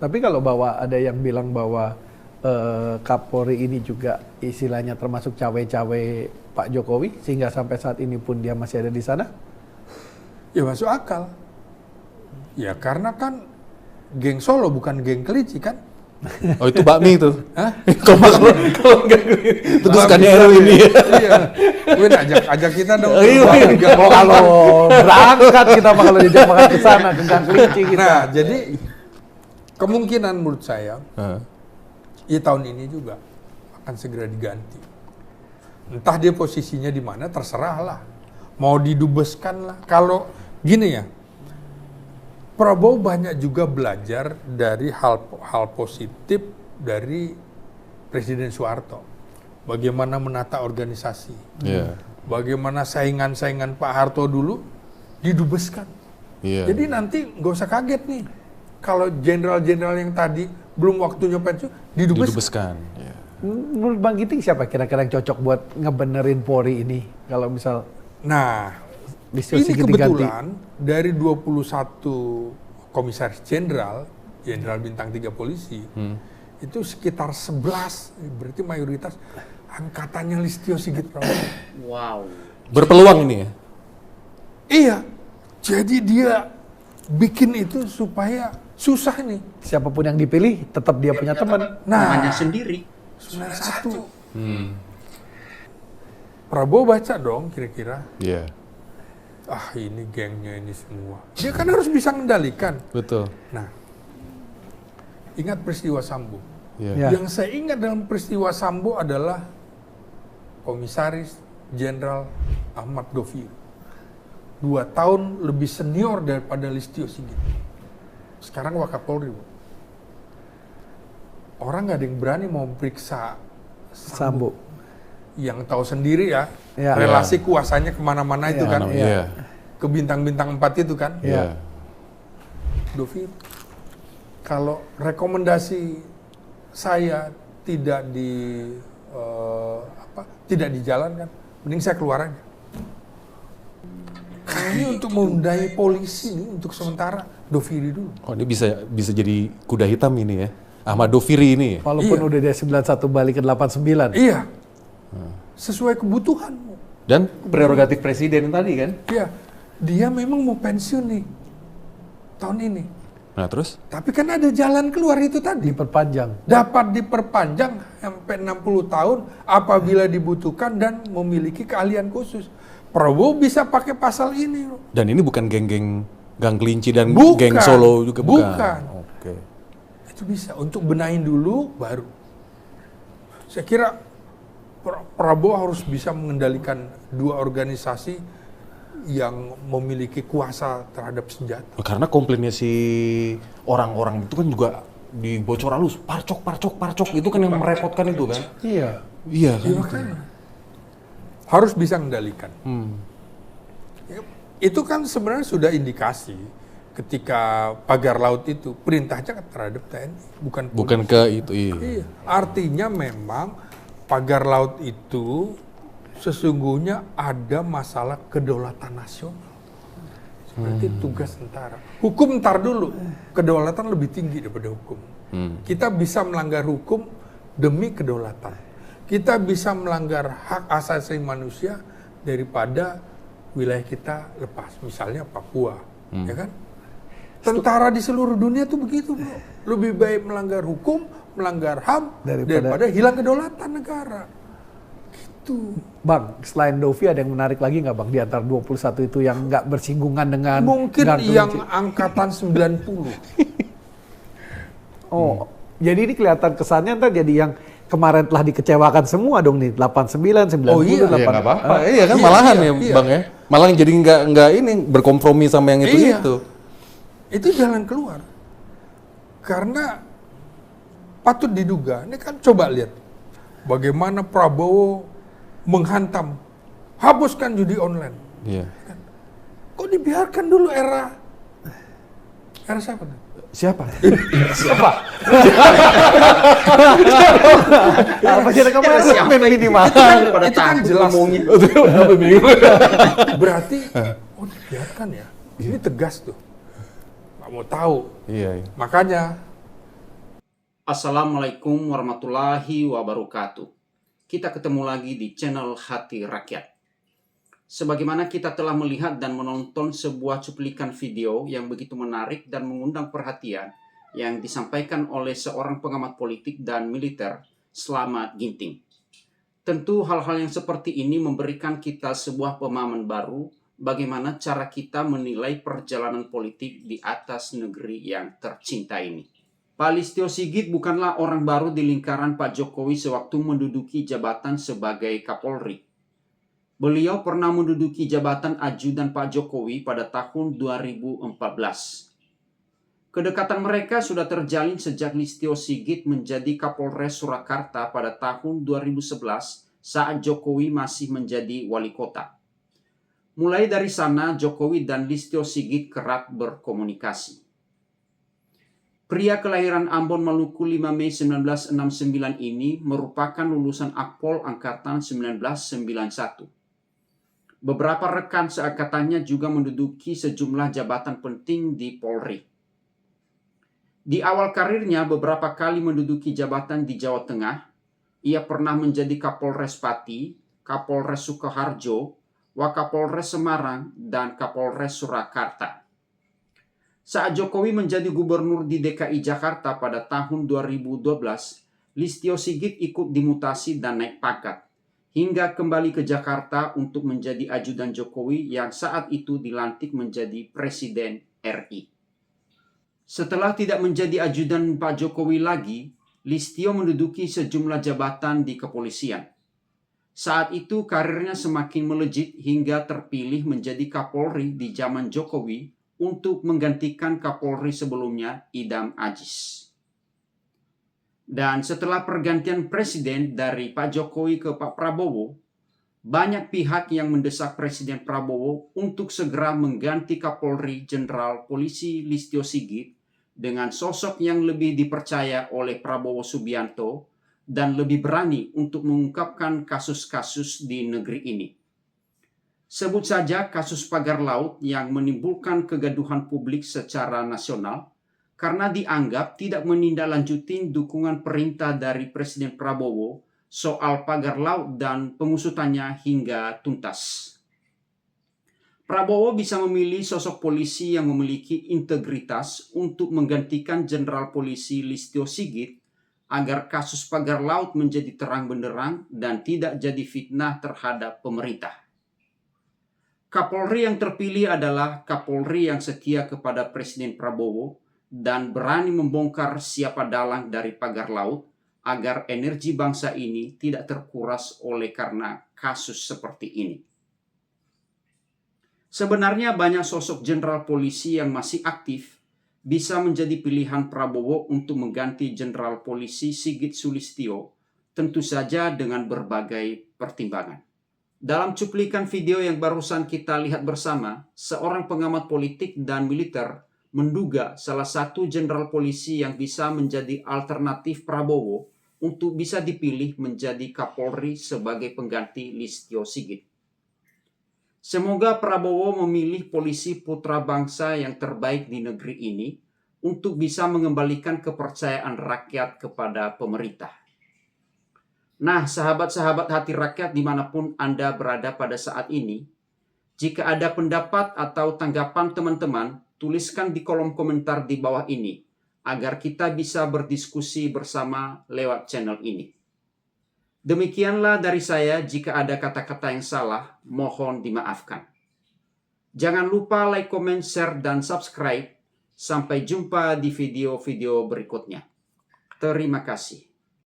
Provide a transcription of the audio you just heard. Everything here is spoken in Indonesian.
Tapi kalau ada yang bilang bahwa Kapolri ini juga istilahnya termasuk cawe-cawe Pak Jokowi, sehingga sampai saat ini pun dia masih ada di sana? Ya masuk akal. Ya karena kan geng Solo bukan geng Kerinci kan? Oh itu bakmi itu. Hah? Kalau nggak teruskannya RW ini. Iya. Gue ajak kita dong. Kalau berangkat kita bakal diajak makan ke sana, ke Gang Kelinci kita. Nah, jadi kemungkinan menurut saya ya tahun ini juga akan segera diganti. Entah dia posisinya di mana, terserah lah. Mau didubeskan lah. Kalau gini ya, Prabowo banyak juga belajar dari hal positif dari Presiden Soeharto. Bagaimana menata organisasi. Yeah. Bagaimana saingan-saingan Pak Harto dulu didubeskan. Yeah. Jadi nanti nggak usah kaget nih. Kalau jenderal-jenderal yang tadi belum waktunya pensiun, didubeskan. Yeah. Menurut Bang Giting siapa kira-kira yang cocok buat ngebenerin Polri ini? Kalau misal ini kebetulan dari 21 komisaris jenderal bintang 3 polisi, itu sekitar 11, berarti mayoritas angkatannya Listio Sigit Prabowo. Wow. Berpeluang ini ya? Iya, jadi dia bikin itu supaya susah nih. Siapapun yang dipilih, tetap dia punya teman. Namanya sendiri. 91. Prabowo baca dong kira-kira. Iya. Ini gengnya ini semua. Dia kan harus bisa mengendalikan. Betul. Nah, ingat peristiwa Sambo. Yeah. Yang saya ingat dalam peristiwa Sambo adalah Komisaris Jenderal Ahmad Doviri. 2 tahun lebih senior daripada Listio Sigit. Sekarang Wakapolri, Bu. Orang nggak ada yang berani mau periksa Sambo. Yang tahu sendiri ya, Ya. relasi kuasanya kemana-mana itu kan. Iya. Ke bintang-bintang 4 itu kan. Iya. Doviri, kalau rekomendasi saya tidak dijalankan, mending saya keluar aja. Kayaknya untuk menundai polisi nih untuk sementara Doviri dulu. Oh ini bisa jadi kuda hitam ini ya, Ahmad Doviri ini. Walaupun Iya. udah dari 91 balik ke 89. Iya, sesuai kebutuhan. Dan prerogatif presiden tadi kan. Iya, dia memang mau pensiun nih tahun ini. Nah terus? Tapi kan ada jalan keluar itu tadi. Diperpanjang. Dapat diperpanjang sampai 60 tahun apabila dibutuhkan dan memiliki keahlian khusus. Prabowo bisa pakai pasal ini. Dan ini bukan geng-geng Gang Kelinci dan Bukan. geng Solo juga bukan. Bukan. Oke. Itu bisa untuk benahin dulu baru. Saya kira Prabowo harus bisa mengendalikan 2 organisasi yang memiliki kuasa terhadap senjata. Karena komplainnya si orang-orang itu kan juga dibocor halus, parcok itu kan yang merepotkan itu kan. Iya. Iya kan. Ya, makanya harus bisa mengendalikan. Itu kan sebenarnya sudah indikasi ketika pagar laut itu perintahnya terhadap TNI, bukan polisi. Bukan ke itu. Iya. Iya. Artinya memang pagar laut itu sesungguhnya ada masalah kedaulatan nasional. Seperti tugas tentara. Hukum ntar dulu, kedaulatan lebih tinggi daripada hukum. Kita bisa melanggar hukum demi kedaulatan. Kita bisa melanggar hak asasi manusia daripada wilayah kita lepas. Misalnya Papua, ya kan? Tentara di seluruh dunia tuh begitu, bro. Lebih baik melanggar hukum, melanggar HAM daripada hilang kedaulatan negara. Gitu. Bang, selain Dovi ada yang menarik lagi nggak Bang di antara 21 itu yang nggak bersinggungan dengan Mungkin Gang yang Kelinci? angkatan 90. Jadi ini kelihatan kesannya ntar jadi yang kemarin telah dikecewakan semua dong nih, 89, 90, Oh iya. 8. Iya nggak apa-apa. Iya kan Iya, malahan iya, ya iya. Bang ya. Malah jadi nggak ini berkompromi sama yang Iya. itu. Itu jalan keluar. Karena patut diduga, ini kan coba lihat bagaimana Prabowo menghantam, hapuskan judi online. Iya. Kok dibiarkan dulu era siapa? Siapa? Siapa? Apa sih kemarin? Siapa Main lagi di mana? Pada Itu kan takut jelas. ngomongin. Berarti, dibiarkan ya. Ini tegas tuh. Nggak mau tahu. Iya. Makanya Assalamualaikum warahmatullahi wabarakatuh. Kita ketemu lagi di channel Hati Rakyat. Sebagaimana kita telah melihat dan menonton sebuah cuplikan video yang begitu menarik dan mengundang perhatian yang disampaikan oleh seorang pengamat politik dan militer, Slamet Ginting. Tentu hal-hal yang seperti ini memberikan kita sebuah pemahaman baru bagaimana cara kita menilai perjalanan politik di atas negeri yang tercinta ini. Pak Listio Sigit bukanlah orang baru di lingkaran Pak Jokowi sewaktu menduduki jabatan sebagai Kapolri. Beliau pernah menduduki jabatan ajudan Pak Jokowi pada tahun 2014. Kedekatan mereka sudah terjalin sejak Listio Sigit menjadi Kapolres Surakarta pada tahun 2011 saat Jokowi masih menjadi wali kota. Mulai dari sana, Jokowi dan Listio Sigit kerap berkomunikasi. Pria kelahiran Ambon, Maluku 5 Mei 1969 ini merupakan lulusan Akpol Angkatan 1991. Beberapa rekan seangkatannya juga menduduki sejumlah jabatan penting di Polri. Di awal karirnya beberapa kali menduduki jabatan di Jawa Tengah. Ia pernah menjadi Kapolres Pati, Kapolres Sukoharjo, Wakapolres Semarang, dan Kapolres Surakarta. Saat Jokowi menjadi gubernur di DKI Jakarta pada tahun 2012, Listio Sigit ikut dimutasi dan naik pangkat, hingga kembali ke Jakarta untuk menjadi ajudan Jokowi yang saat itu dilantik menjadi Presiden RI. Setelah tidak menjadi ajudan Pak Jokowi lagi, Listio menduduki sejumlah jabatan di kepolisian. Saat itu karirnya semakin melejit hingga terpilih menjadi Kapolri di zaman Jokowi untuk menggantikan Kapolri sebelumnya, Idam Aziz. Dan setelah pergantian presiden dari Pak Jokowi ke Pak Prabowo, banyak pihak yang mendesak Presiden Prabowo untuk segera mengganti Kapolri Jenderal Polisi Listio Sigit dengan sosok yang lebih dipercaya oleh Prabowo Subianto dan lebih berani untuk mengungkapkan kasus-kasus di negeri ini. Sebut saja kasus pagar laut yang menimbulkan kegaduhan publik secara nasional karena dianggap tidak menindaklanjuti dukungan perintah dari Presiden Prabowo soal pagar laut dan pengusutannya hingga tuntas. Prabowo bisa memilih sosok polisi yang memiliki integritas untuk menggantikan Jenderal Polisi Listio Sigit agar kasus pagar laut menjadi terang benderang dan tidak jadi fitnah terhadap pemerintah. Kapolri yang terpilih adalah Kapolri yang setia kepada Presiden Prabowo dan berani membongkar siapa dalang dari pagar laut agar energi bangsa ini tidak terkuras oleh karena kasus seperti ini. Sebenarnya banyak sosok jenderal polisi yang masih aktif bisa menjadi pilihan Prabowo untuk mengganti Jenderal Polisi Sigit Sulistyo, tentu saja dengan berbagai pertimbangan. Dalam cuplikan video yang barusan kita lihat bersama, seorang pengamat politik dan militer menduga salah satu jenderal polisi yang bisa menjadi alternatif Prabowo untuk bisa dipilih menjadi Kapolri sebagai pengganti Listio Sigit. Semoga Prabowo memilih polisi putra bangsa yang terbaik di negeri ini untuk bisa mengembalikan kepercayaan rakyat kepada pemerintah. Nah, sahabat-sahabat Hati Rakyat dimanapun Anda berada pada saat ini, jika ada pendapat atau tanggapan teman-teman, tuliskan di kolom komentar di bawah ini, agar kita bisa berdiskusi bersama lewat channel ini. Demikianlah dari saya, jika ada kata-kata yang salah, mohon dimaafkan. Jangan lupa like, comment, share, dan subscribe. Sampai jumpa di video-video berikutnya. Terima kasih.